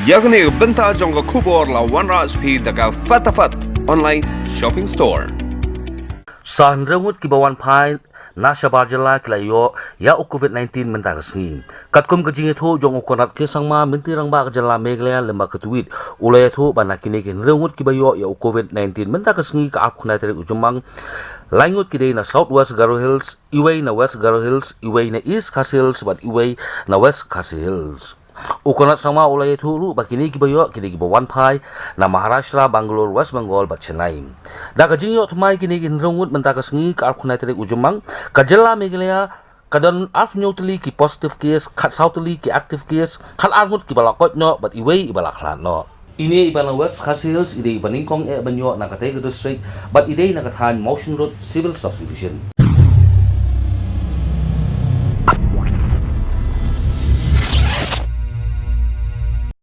Yagni benta jong kubor la wanra speed daga fatafat online shopping store. San rengut ki bawan pai na shabar jala klayo ya o COVID-19 menta kasngi katkum ka jingi tho jong ukonat ke sangma minti rang ba ka jala meglaya lemba ka tuit ulay tho banakine kin rengut ki bayo ya o COVID-19 menta kasngi ka ap khna tere ujumang langut ki dei na southwest Garo Hills iway na west Garo Hills iway na east Khasi Hills but iway na west Khasi Hills ukonat sama ulay tho lu bakini ki bayo kini ki bawan pai na Maharashtra Bangalore West Bengal bat Chennai daga jingyo thmai kini kin rengut menta kasngi ka ap khna tere ujumang kajala meglaya kadon alf neutally ki positive case khat southly ki active case khat armut ki balakot no but iway ibalak no ini ibana west Khasi Hills ide ibaningkong e banyo na katay district but ide na kathan motion road civil subdivision